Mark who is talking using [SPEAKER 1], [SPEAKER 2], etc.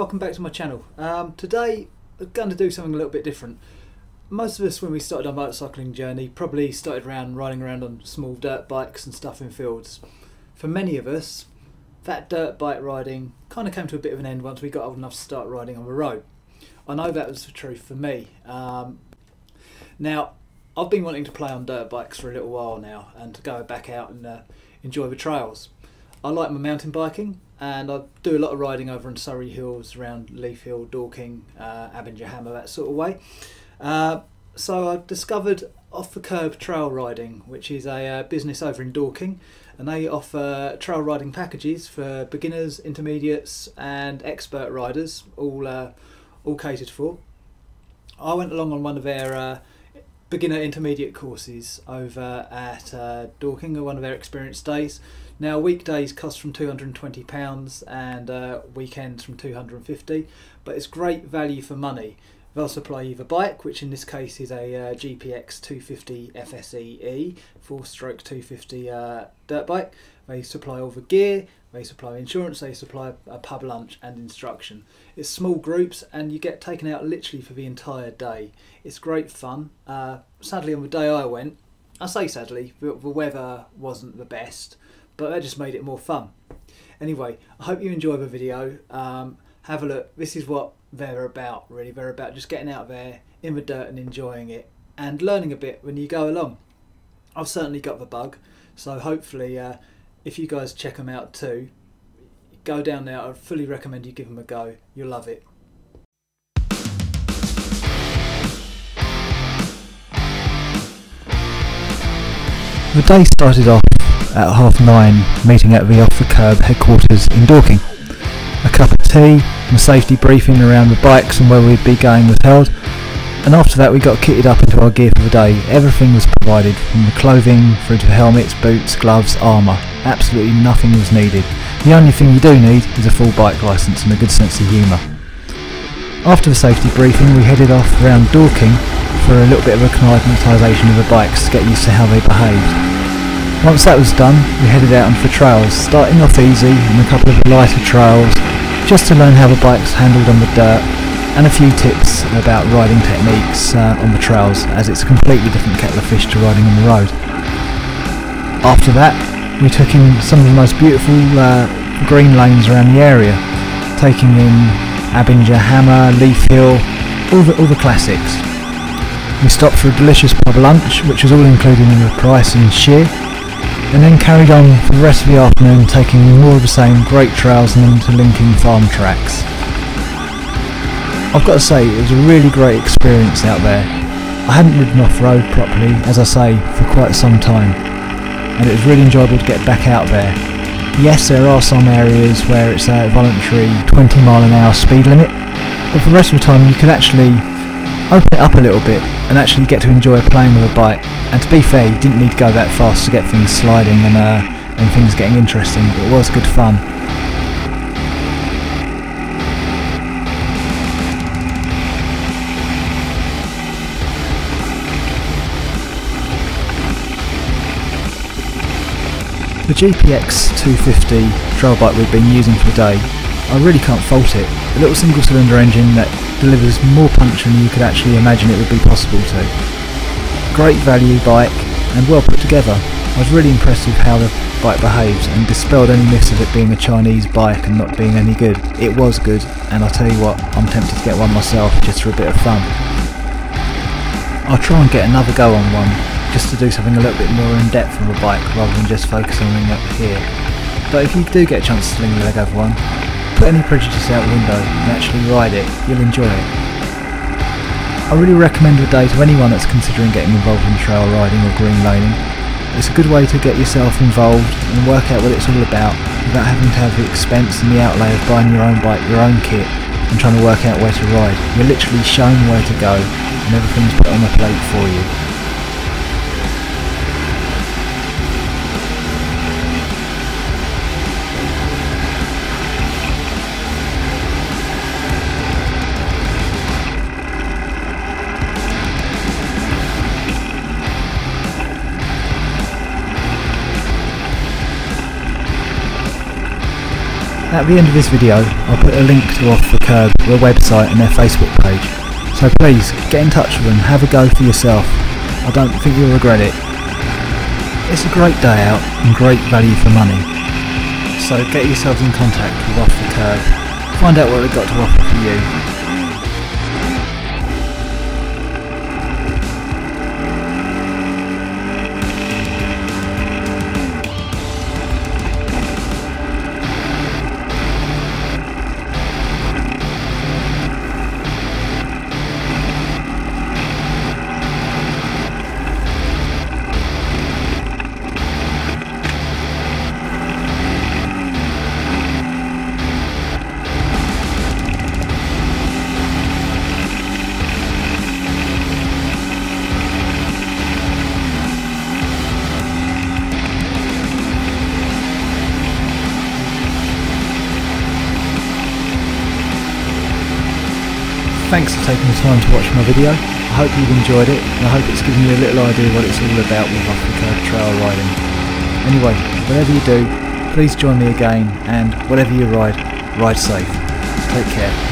[SPEAKER 1] welcome back to my channel. Today we're going to do something a little bit different. Most of us, when we started our motorcycling journey, probably started riding around on small dirt bikes and stuff in fields. For many of us, that dirt bike riding kind of came to a bit of an end once we got old enough to start riding on the road. I know that was the truth for me. Now, I've been wanting to play on dirt bikes for a little while now and to go back out and enjoy the trails. I like my mountain biking, and I do a lot of riding over in Surrey hills, around Leaf Hill, Dorking, Abinger Hammer, that sort of way. So I discovered Off the Kerb Trail Riding, which is a business over in Dorking, and they offer trail riding packages for beginners, intermediates and expert riders, all catered for. I went along on one of their beginner intermediate courses over at Dorking, on one of their experience days. Now, weekdays cost from £220 and weekends from £250, but it's great value for money. They'll supply you the bike, which in this case is a GPX 250 FSE 4-stroke 250 dirt bike. They supply all the gear, they supply insurance, they supply a pub lunch and instruction. It's small groups and you get taken out literally for the entire day. It's great fun. Sadly, on the day I went, I say sadly, the weather wasn't the best, but that just made it more fun. Anyway, I hope you enjoy the video. Have a look. This is what they're about, really. They're about just getting out there in the dirt and enjoying it and learning a bit when you go along. I've certainly got the bug, so hopefully if you guys check them out too, go down there. I fully recommend you give them a go. You'll love it.
[SPEAKER 2] The day started off at 9:30, meeting at the Off the Kerb headquarters in Dorking. A cup of tea and a safety briefing around the bikes and where we'd be going was held, and after that we got kitted up into our gear for the day. Everything was provided, from the clothing through to helmets, boots, gloves, armour. Absolutely nothing was needed. The only thing you do need is a full bike licence and a good sense of humour. After the safety briefing we headed off around Dorking for a little bit of acclimatisation of the bikes to get used to how they behaved. Once that was done, we headed out onto the trails, starting off easy on a couple of the lighter trails, just to learn how the bike's handled on the dirt, and a few tips about riding techniques on the trails, as it's a completely different kettle of fish to riding on the road. After that, we took in some of the most beautiful green lanes around the area, taking in Abinger Hammer, Leaf Hill, all the classics. We stopped for a delicious pub lunch, which was all included in the price in sheer, and then carried on for the rest of the afternoon, taking more of the same great trails and interlinking farm tracks. I've got to say, it was a really great experience out there. I hadn't ridden off-road properly, as I say, for quite some time, and it was really enjoyable to get back out there. Yes, there are some areas where it's a voluntary 20-mile-an-hour speed limit, but for the rest of the time you could actually open it up a little bit and actually get to enjoy playing with a bike. And to be fair, you didn't need to go that fast to get things sliding and things getting interesting. It was good fun. The GPX 250 trail bike we've been using for the day, I really can't fault it. A little single cylinder engine that delivers more punch than you could actually imagine it would be possible to. Great value bike and well put together. I was really impressed with how the bike behaves and dispelled any myths of it being a Chinese bike and not being any good. It was good, and I'll tell you what, I'm tempted to get one myself just for a bit of fun. I'll try and get another go on one, just to do something a little bit more in depth on the bike rather than just focus on it up here. But if you do get a chance to sling your leg over one, put any prejudice out the window and actually ride it, you'll enjoy it. I really recommend the day to anyone that's considering getting involved in trail riding or green laning. It's a good way to get yourself involved and work out what it's all about without having to have the expense and the outlay of buying your own bike, your own kit, and trying to work out where to ride. You're literally shown where to go and everything's put on the plate for you. At the end of this video I'll put a link to Off the Kerb, their website and their Facebook page. So please get in touch with them, have a go for yourself. I don't think you'll regret it. It's a great day out and great value for money. So get yourselves in contact with Off the Kerb. Find out what they've got to offer for you. Thanks for taking the time to watch my video. I hope you've enjoyed it and I hope it's given you a little idea what it's all about with Off the Kerb trail riding. Anyway, whatever you do, please join me again and whatever you ride, ride safe. Take care.